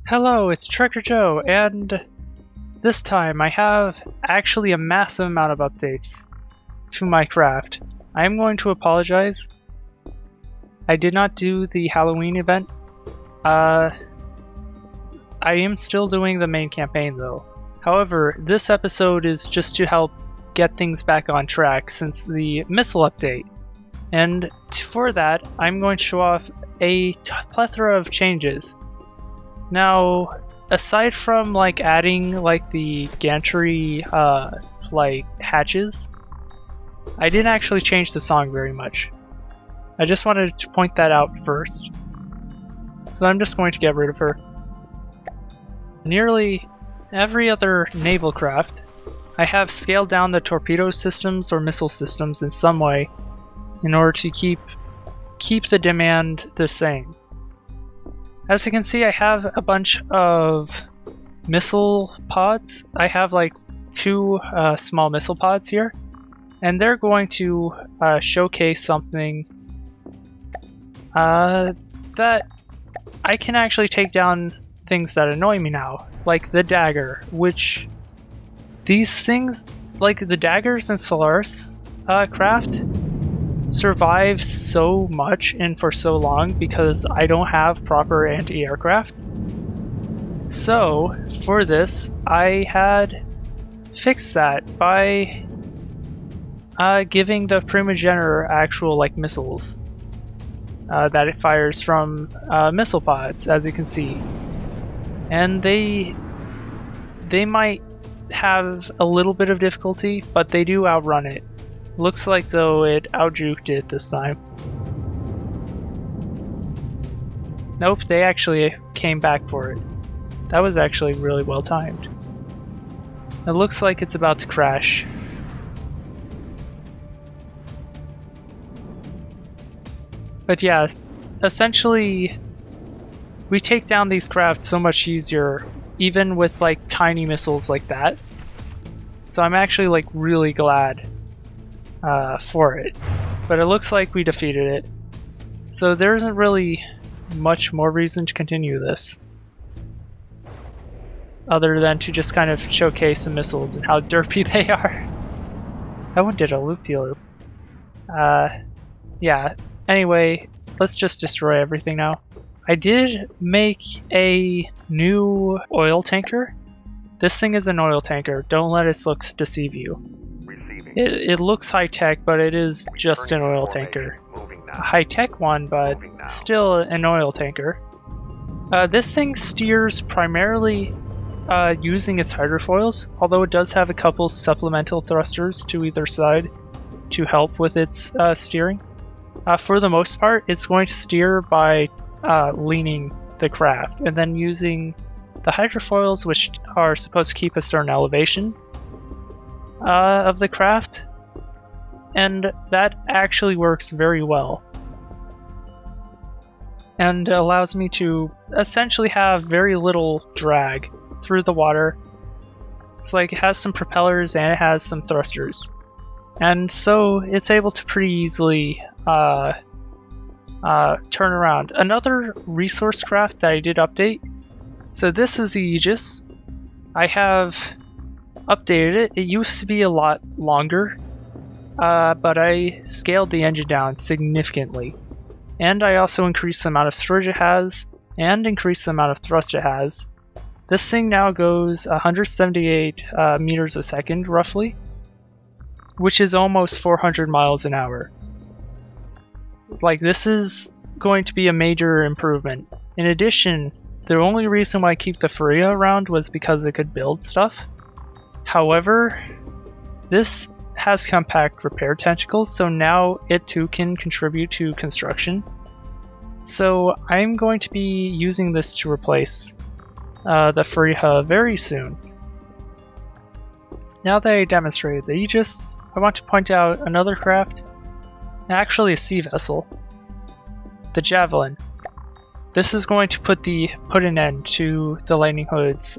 Hello, it's Trekker Joe, and this time I have actually a massive amount of updates to my craft. I'm going to apologize. I did not do the Halloween event. I am still doing the main campaign though. However, this episode is just to help get things back on track since the missile update. And for that, I'm going to show off a plethora of changes. Now, aside from adding the gantry hatches, I didn't actually change the song very much. I just wanted to point that out first. So I'm just going to get rid of her. Nearly every other naval craft, I have scaled down the torpedo systems or missile systems in some way in order to keep the demand the same. As you can see, I have a bunch of missile pods. I have two small missile pods here, and they're going to showcase something that I can actually take down things that annoy me now, like the dagger, which these things, like the daggers in Solaris craft, survive so much and for so long because I don't have proper anti-aircraft. So for this, I had fixed that by giving the Primogenitor actual missiles that it fires from missile pods, as you can see, and they might have a little bit of difficulty, but they do outrun it. Looks like though it outjuked it this time. Nope, they actually came back for it. That was actually really well timed. It looks like it's about to crash. But yeah, essentially we take down these craft so much easier, even with tiny missiles like that. So I'm actually really glad for it, but it looks like we defeated it, so there isn't really much more reason to continue this other than to just kind of showcase the missiles and how derpy they are. That one did a loop-de-loop. Yeah, anyway, let's just destroy everything now. I did make a new oil tanker. This thing is an oil tanker, don't let its looks deceive you. It looks high-tech, but it is just an oil tanker. A high-tech one, but still an oil tanker. This thing steers primarily using its hydrofoils, although it does have a couple supplemental thrusters to either side to help with its steering. For the most part, it's going to steer by leaning the craft, and then using the hydrofoils, which are supposed to keep a certain elevation of the craft, and that actually works very well and allows me to essentially have very little drag through the water. It's it has some propellers and it has some thrusters, and so it's able to pretty easily turn around. Another resource craft that I did update, so this is the Aegis. I have updated it. It used to be a lot longer, but I scaled the engine down significantly, and I also increased the amount of storage it has and increased the amount of thrust it has. This thing now goes 178 meters a second roughly, which is almost 400 miles an hour. This is going to be a major improvement. In addition, the only reason why I keep the Furia around was because it could build stuff. However, this has compact repair tentacles, so now it too can contribute to construction. So I'm going to be using this to replace the Furia very soon. Now that I demonstrated the Aegis, I want to point out another craft, actually a sea vessel, the Javelin. This is going to put an end to the Lightning Hood's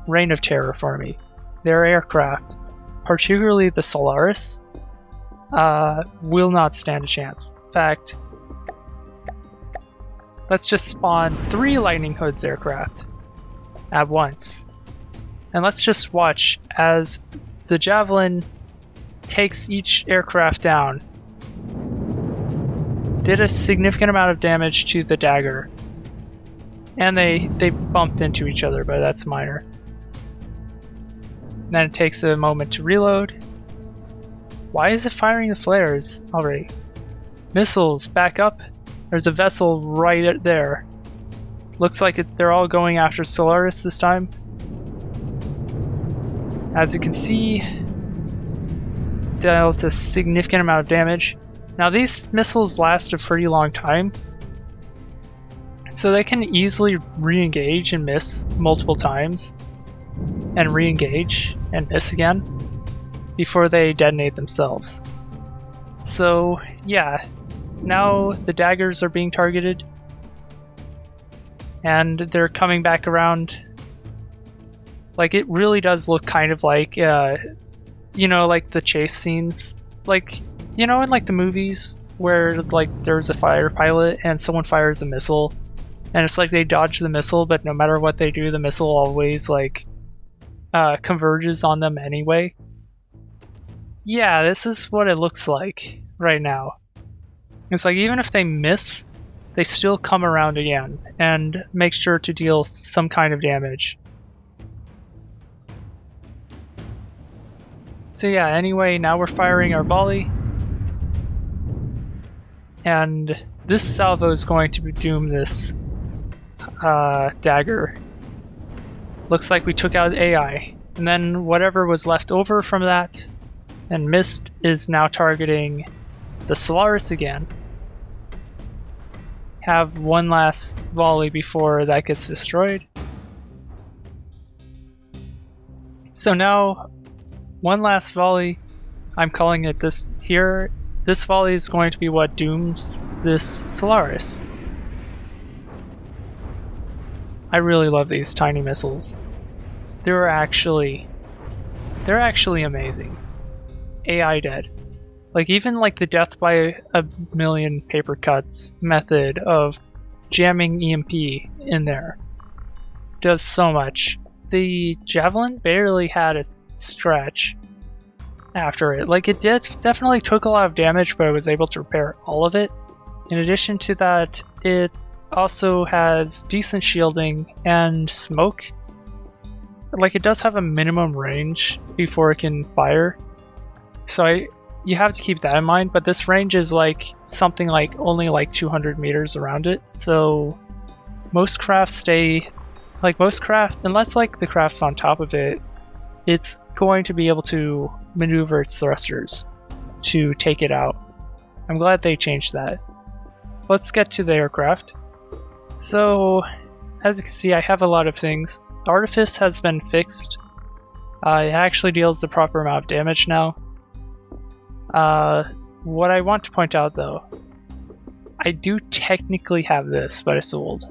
reign of terror for me. Their aircraft, particularly the Solaris, will not stand a chance. In fact, let's just spawn 3 Lightning Hoods aircraft at once. And let's just watch as the Javelin takes each aircraft down. Did a significant amount of damage to the dagger. And they bumped into each other, but that's minor. And then it takes a moment to reload. Why is it firing the flares already? Missiles, back up. There's a vessel right there. Looks like they're all going after Solaris this time. As you can see, dealt a significant amount of damage. Now these missiles last a pretty long time, so they can easily re-engage and miss multiple times, and re-engage and miss again before they detonate themselves. So yeah, now the daggers are being targeted and they're coming back around. Like, it really does look kind of like, you know, like the chase scenes, like, you know, in like the movies where like there's a fighter pilot and someone fires a missile and it's like they dodge the missile, but no matter what they do, the missile always like converges on them anyway. Yeah, this is what it looks like right now. It's like even if they miss, they still come around again and make sure to deal some kind of damage. So yeah, anyway, now we're firing our volley. And this salvo is going to doom this dagger. Looks like we took out AI. And then whatever was left over from that and missed is now targeting the Solaris again. Have one last volley before that gets destroyed. So now, one last volley. I'm calling it this here. This volley is going to be what dooms this Solaris. I really love these tiny missiles. They're actually amazing. AI dead. Like, even like the death by a million paper cuts method of jamming EMP in there does so much. The Javelin barely had a stretch after it. Like, it definitely took a lot of damage, but I was able to repair all of it. In addition to that, it also has decent shielding and smoke. Like, it does have a minimum range before it can fire. So you have to keep that in mind, but this range is like something like only like 200 meters around it. So most crafts stay, like most craft, unless like the craft's on top of it, it's going to be able to maneuver its thrusters to take it out. I'm glad they changed that. Let's get to the aircraft. So as you can see, I have a lot of things. Artifice has been fixed. It actually deals the proper amount of damage now. What I want to point out though, I do technically have this, but it's old.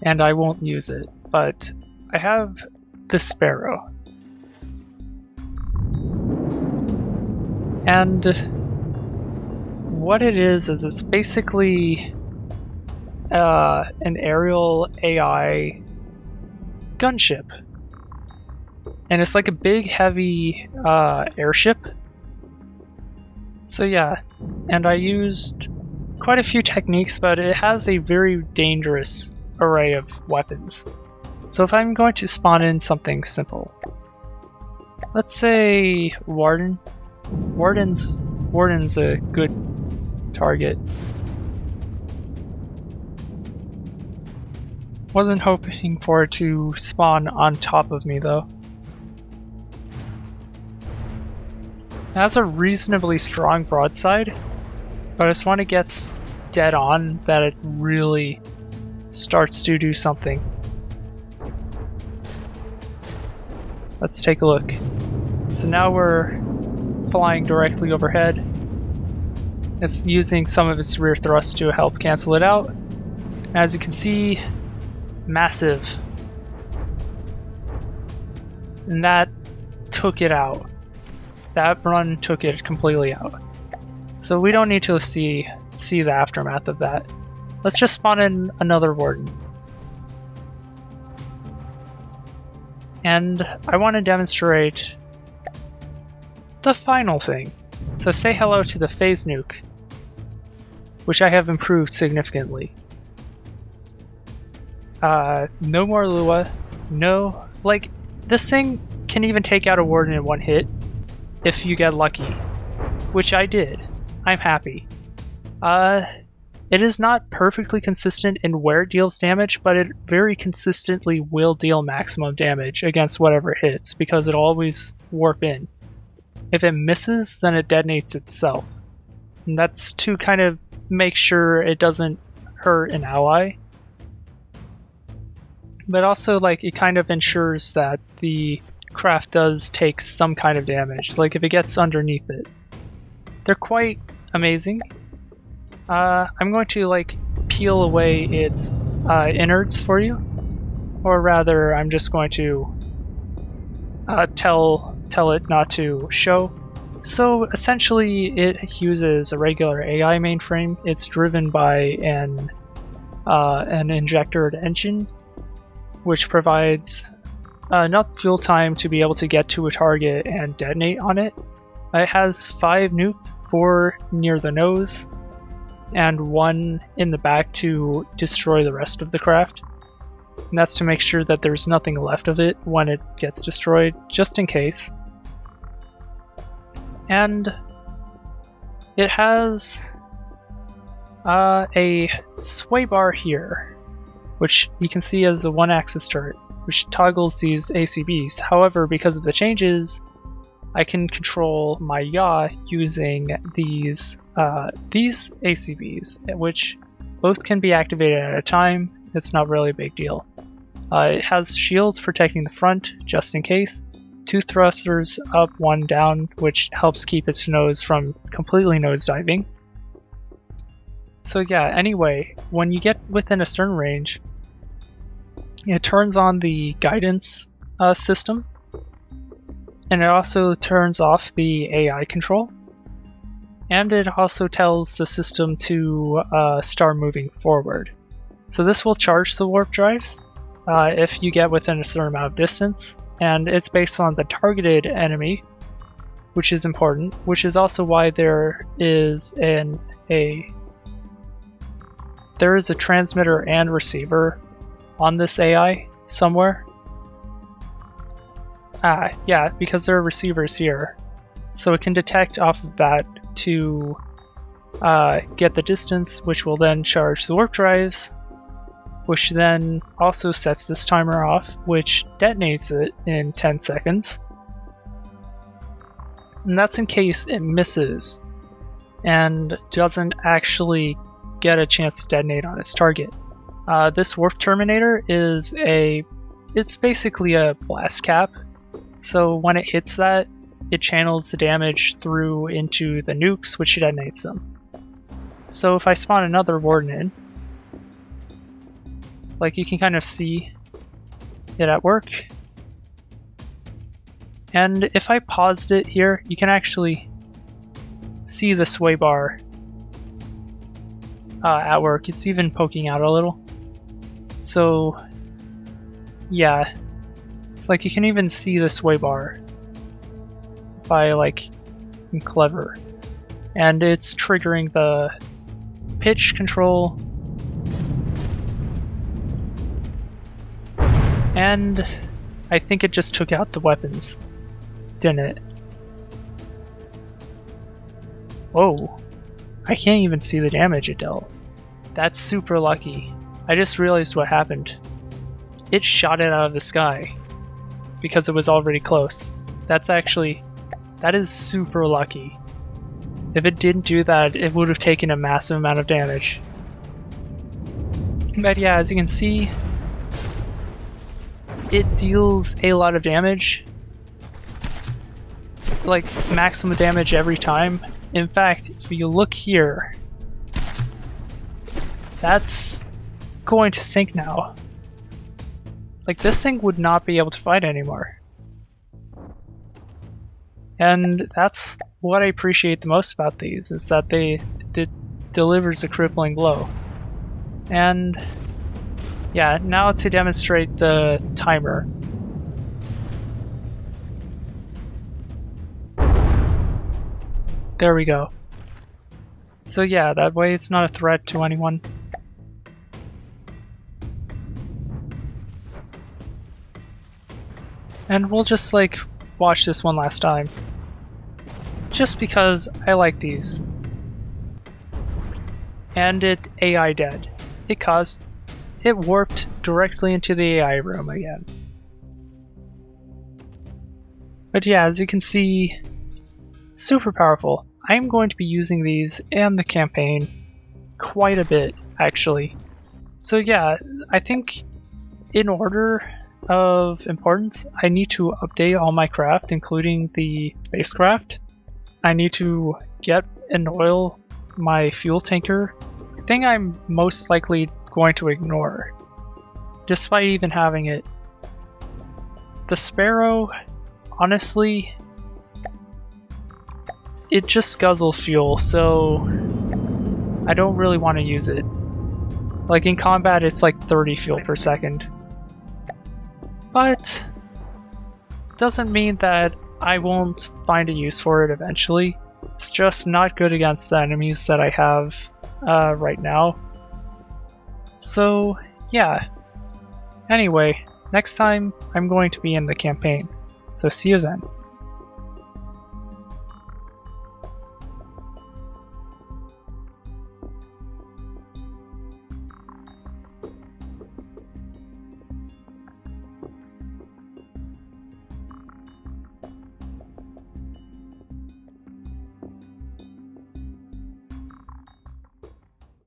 And I won't use it, but I have the Sparrow. And what it is it's basically an aerial AI gunship. And it's like a big, heavy airship. So yeah, and I used quite a few techniques, but it has a very dangerous array of weapons. So if I'm going to spawn in something simple, let's say Warden. Warden's a good target. Wasn't hoping for it to spawn on top of me though. It has a reasonably strong broadside, but it's when it gets dead on that it really starts to do something. Let's take a look. So now we're flying directly overhead. It's using some of its rear thrust to help cancel it out. As you can see, massive. And that took it out. That run took it completely out. So we don't need to see the aftermath of that. let's just spawn in another warden. And I want to demonstrate the final thing. So say hello to the phase nuke, which I have improved significantly. No more Lua, no, like, this thing can even take out a warden in one hit if you get lucky, which I did. I'm happy. It is not perfectly consistent in where it deals damage, but it very consistently will deal maximum damage against whatever it hits, because it'll always warp in. If it misses, then it detonates itself. And that's to kind of make sure it doesn't hurt an ally. But also, like, it kind of ensures that the craft does take some kind of damage, like if it gets underneath it. They're quite amazing. I'm going to, like, peel away its innards for you, or rather, I'm just going to tell it not to show. So essentially, it uses a regular AI mainframe. It's driven by an injectored engine, which provides enough fuel time to be able to get to a target and detonate on it. It has 5 nukes, 4 near the nose, and 1 in the back to destroy the rest of the craft. And that's to make sure that there's nothing left of it when it gets destroyed, just in case. And it has a sway bar here, which you can see as a 1-axis turret, which toggles these ACBs. However, because of the changes, I can control my yaw using these ACBs, which both can be activated at a time. It's not really a big deal. It has shields protecting the front, just in case. 2 thrusters up, 1 down, which helps keep its nose from completely nosediving. So yeah, anyway, when you get within a certain range, it turns on the guidance system, and it also turns off the AI control, and it also tells the system to start moving forward. So this will charge the warp drives if you get within a certain amount of distance, and it's based on the targeted enemy, which is important, which is also why there is a transmitter and receiver on this AI somewhere. Yeah, because there are receivers here. So it can detect off of that to get the distance, which will then charge the warp drives, which then also sets this timer off, which detonates it in 10 seconds. And that's in case it misses and doesn't actually get a chance to detonate on its target. This warp terminator is it's basically a blast cap. So when it hits that, it channels the damage through into the nukes, which detonates them. So if I spawn another warden in, like, you can kind of see it at work. And if I paused it here, you can actually see the sway bar at work. It's even poking out a little. So yeah, it's like you can even see the sway bar if I, like, am clever. And it's triggering the pitch control. And I think it just took out the weapons, didn't it? Whoa, I can't even see the damage it dealt. That's super lucky. I just realized what happened. It shot it out of the sky because it was already close. That is super lucky. If it didn't do that, it would have taken a massive amount of damage. But yeah, as you can see, it deals a lot of damage, like maximum damage every time. In fact, if you look here, that's going to sink now. Like, this thing would not be able to fight anymore. And that's what I appreciate the most about these, is that it delivers a crippling blow. And yeah, now to demonstrate the timer. There we go. So yeah, that way it's not a threat to anyone. And we'll just like watch this one last time. Just because I like these. And it AI dead. It warped directly into the AI room again. But yeah, as you can see, super powerful. I'm going to be using these in the campaign quite a bit, actually. So yeah, I think in order of importance, I need to update all my craft, including the spacecraft. I need to get and oil my fuel tanker. The thing I'm most likely going to ignore, despite even having it. The Sparrow, honestly, it just guzzles fuel, so I don't really want to use it. Like in combat, it's like 30 fuel per second. But doesn't mean that I won't find a use for it eventually. It's just not good against the enemies that I have right now. So yeah. Anyway, next time I'm going to be in the campaign. So see you then.